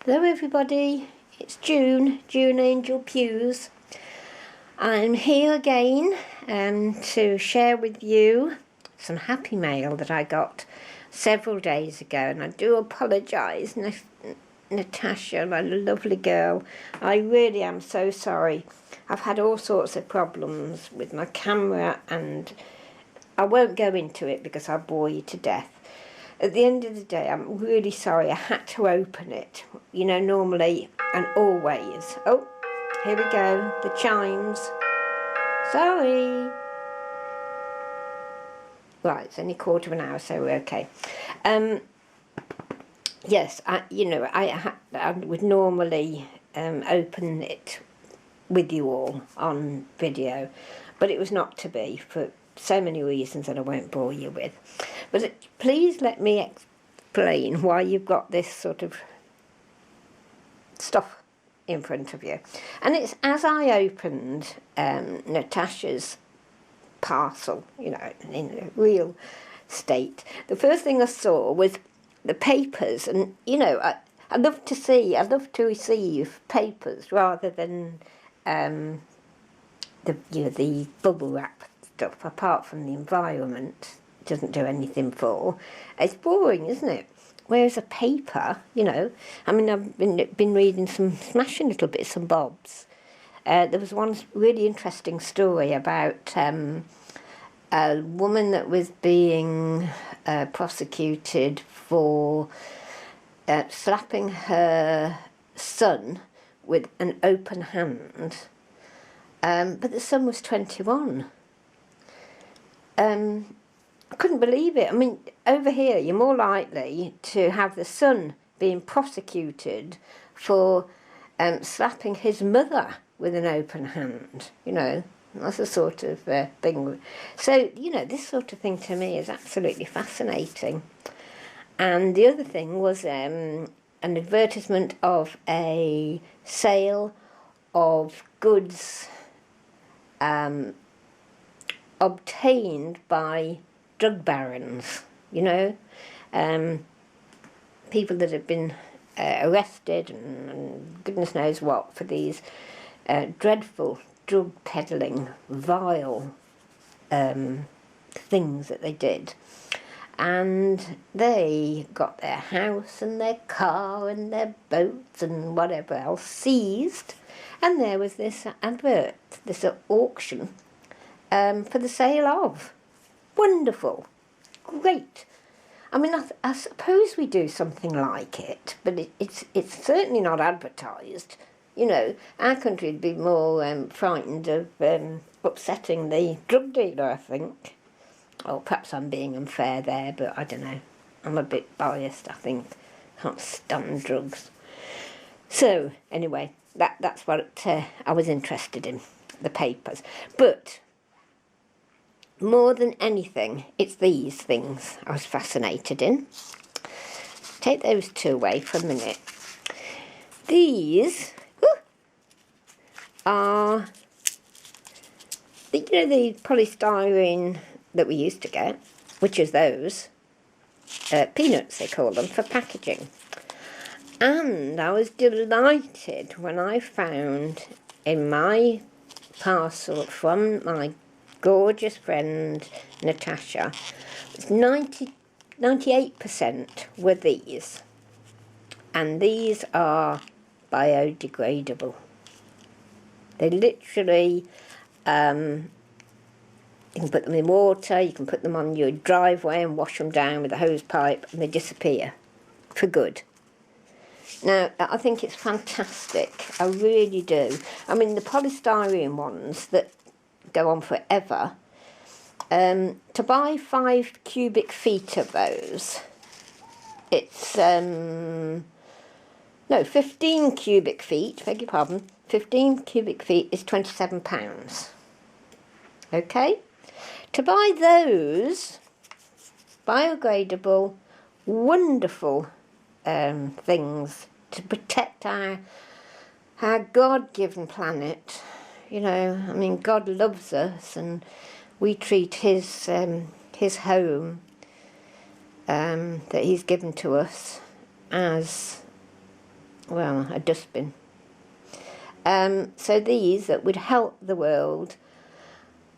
Hello everybody, it's June Angel Pews. I'm here again to share with you some happy mail that I got several days ago, and I do apologise, Natasha, my lovely girl. I really am so sorry. I've had all sorts of problems with my camera and I won't go into it because I'll bore you to death. At the end of the day, I'm really sorry I had to open it. You know, normally and always. Oh, here we go, the chimes. Sorry. Right, it's only 1/4 hour, so we're okay. Yes, I would normally open it with you all on video, but it was not to be for so many reasons that I won't bore you with. But please let me explain why you've got this sort of stuff in front of you. And it's as I opened Natasha's parcel, you know, in a real state, the first thing I saw was the papers. And, you know, I love to receive papers rather than the bubble wrap stuff, apart from the environment. Doesn't do anything for. It's boring, isn't it? Whereas a paper, you know, I mean, I've been reading some smashing little bits and bobs. There was one really interesting story about a woman that was being prosecuted for slapping her son with an open hand, but the son was 21. I couldn't believe it. I mean, over here, you're more likely to have the son being prosecuted for slapping his mother with an open hand. You know, that's the sort of thing. So, you know, this sort of thing to me is absolutely fascinating. And the other thing was an advertisement of a sale of goods obtained by drug barons, you know, people that have been arrested and goodness knows what for these dreadful drug peddling, vile things that they did. And they got their house and their car and their boats and whatever else seized, and there was this advert, this auction for the sale of. Wonderful, great. I mean, I suppose we do something like it, but it's certainly not advertised. You know, our country would be more frightened of upsetting the drug dealer, I think. Or perhaps I'm being unfair there, but I don't know. I'm a bit biased, I think. Can't stand drugs. So, anyway, that's what I was interested in, the papers. But more than anything, it's these things I was fascinated in. Take those two away for a minute. These are, you know, the polystyrene that we used to get, which is those peanuts, they call them, for packaging. And I was delighted when I found in my parcel from my gorgeous friend Natasha, 98% were these, and these are biodegradable. They literally, you can put them in water, you can put them on your driveway and wash them down with a hose pipe and they disappear for good. Now, I think it's fantastic, I really do. I mean, the polystyrene ones that go on forever, to buy 5 cubic feet of those, it's 15 cubic feet, beg your pardon, 15 cubic feet is £27. Okay, to buy those biodegradable, wonderful things to protect our God-given planet. You know, I mean, God loves us, and we treat his home that he's given to us as well, a dustbin. So these that would help the world,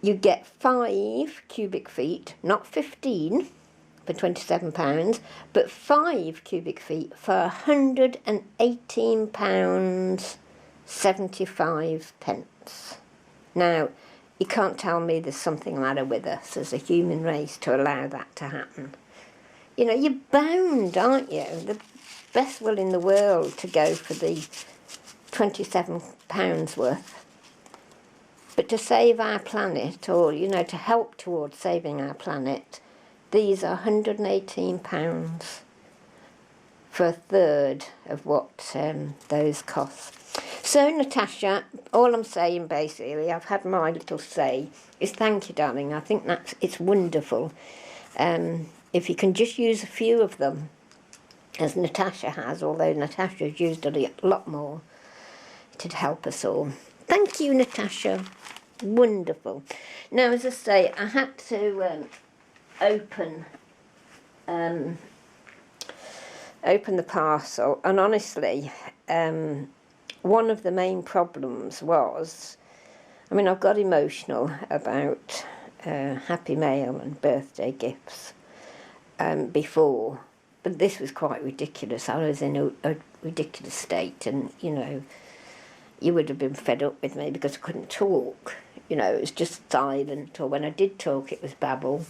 you get 5 cubic feet, not 15 for £27, but 5 cubic feet for £118.75. Now, you can't tell me there's something the matter with us as a human race to allow that to happen. You know, you're bound, aren't you? The best will in the world to go for the £27 worth. But to save our planet, or, you know, to help towards saving our planet, these are £118 for a third of what those cost. So, Natasha, all I'm saying basically, I've had my little say, is thank you, darling. I think it's wonderful. If you can just use a few of them, as Natasha has, although Natasha's used a lot more, it'd help us all. Thank you, Natasha. Wonderful. Now, as I say, I had to open the parcel, and honestly, one of the main problems was, I mean, I've got emotional about Happy Mail and birthday gifts before, but this was quite ridiculous. I was in a ridiculous state, and, you know, you would have been fed up with me because I couldn't talk. You know, it was just silent, or when I did talk, it was babble.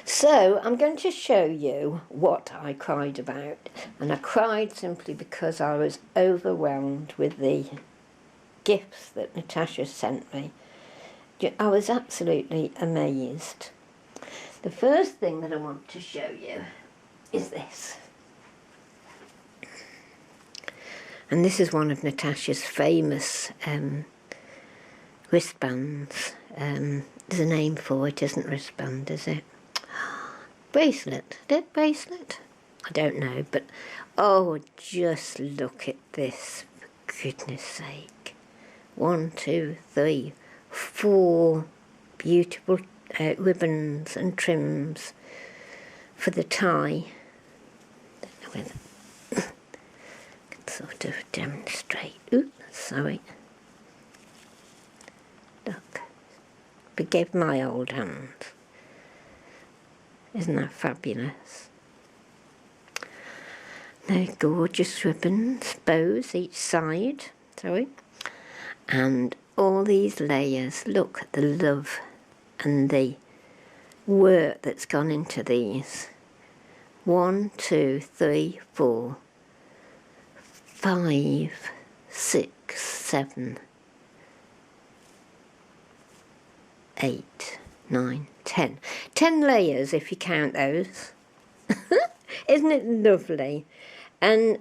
So I'm going to show you what I cried about, and I cried simply because I was overwhelmed with the gifts that Natasha sent me. I was absolutely amazed. The first thing that I want to show you is this. And this is one of Natasha's famous wristbands. There's a name for it, isn't wristband, is it? Bracelet. Is it bracelet? I don't know, but oh, just look at this, for goodness sake. 1, 2, 3, 4 beautiful ribbons and trims for the tie. Don't know whether sort of demonstrate. Oops, sorry. Look, forgive my old hands. Isn't that fabulous? They're gorgeous ribbons, bows each side, sorry. And all these layers, look at the love and the work that's gone into these. 1, 2, 3, 4. 5, 6, 7, 8, 9, 10. 10 layers if you count those. Isn't it lovely? And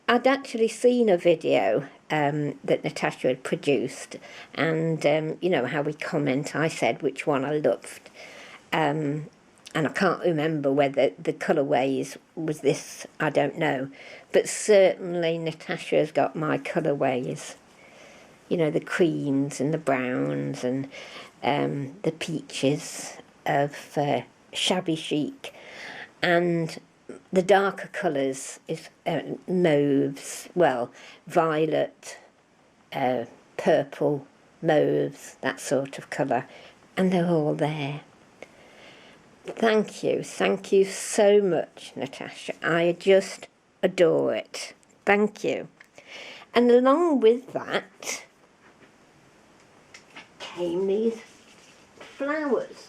I'd actually seen a video that Natasha had produced, and you know how we comment, I said which one I loved. And I can't remember whether the colourways was this, I don't know. But certainly Natasha's got my colourways. You know, the creams and the browns and the peaches of shabby chic. And the darker colours is mauves, well, violet, purple, mauves, that sort of colour. And they're all there. Thank you so much, Natasha. I just adore it. Thank you. And along with that came these flowers.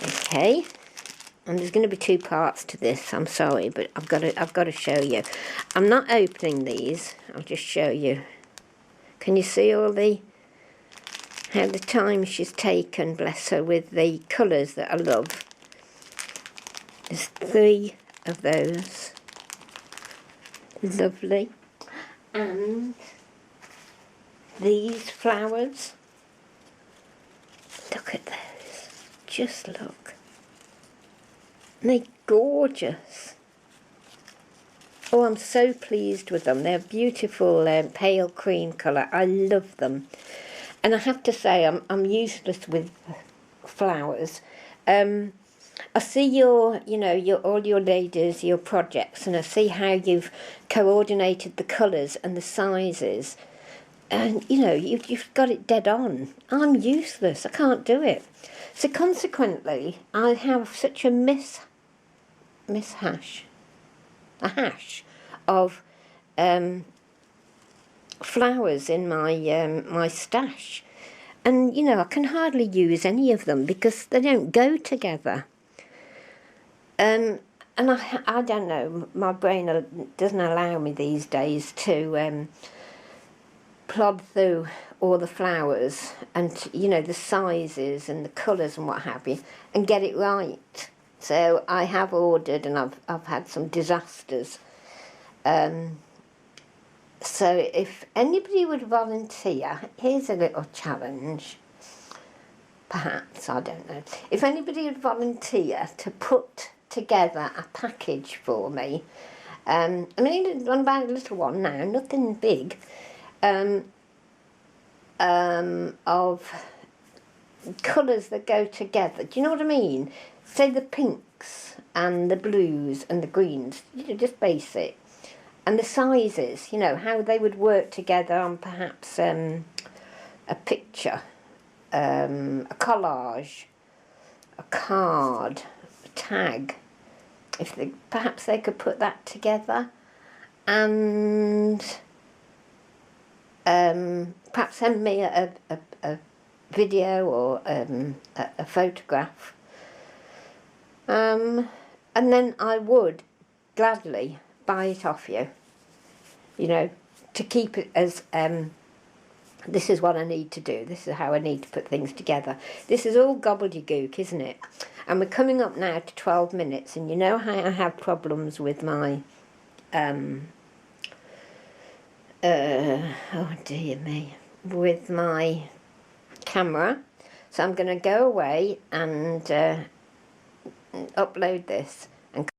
Okay, and there's going to be 2 parts to this. I'm sorry, but I've got to show you. I'm not opening these. I'll just show you. Can you see all how the time she's taken, bless her, with the colours that I love. There's 3 of those. Lovely. And these flowers. Look at those. Just look. They're gorgeous. Oh, I'm so pleased with them. They're beautiful pale cream colour. I love them. And I have to say, I'm useless with flowers. I see your, you know, all your ladies, your projects, and I see how you've coordinated the colours and the sizes. And, you know, you've got it dead on. I'm useless. I can't do it. So consequently, I have such a hash of flowers in my stash. And, you know, I can hardly use any of them because they don't go together. And I don't know, my brain doesn't allow me these days to plod through all the flowers and, you know, the sizes and the colours and what have you, and get it right. So I have ordered, and I've had some disasters. So if anybody would volunteer, here's a little challenge. Perhaps, I don't know. If anybody would volunteer to put together a package for me, I mean, I'm about a little one now, nothing big, of colours that go together. Do you know what I mean? Say the pinks and the blues and the greens, you know, just basic. And the sizes, you know, how they would work together on perhaps a picture, a collage, a card, a tag. If perhaps they could put that together, and perhaps send me a video or a photograph, and then I would gladly buy it off you, you know, to keep it as this is what I need to do, this is how I need to put things together. This is all gobbledygook, isn't it? And we're coming up now to 12 minutes, and you know how I have problems with my oh dear me, with my camera. So I'm going to go away and upload this.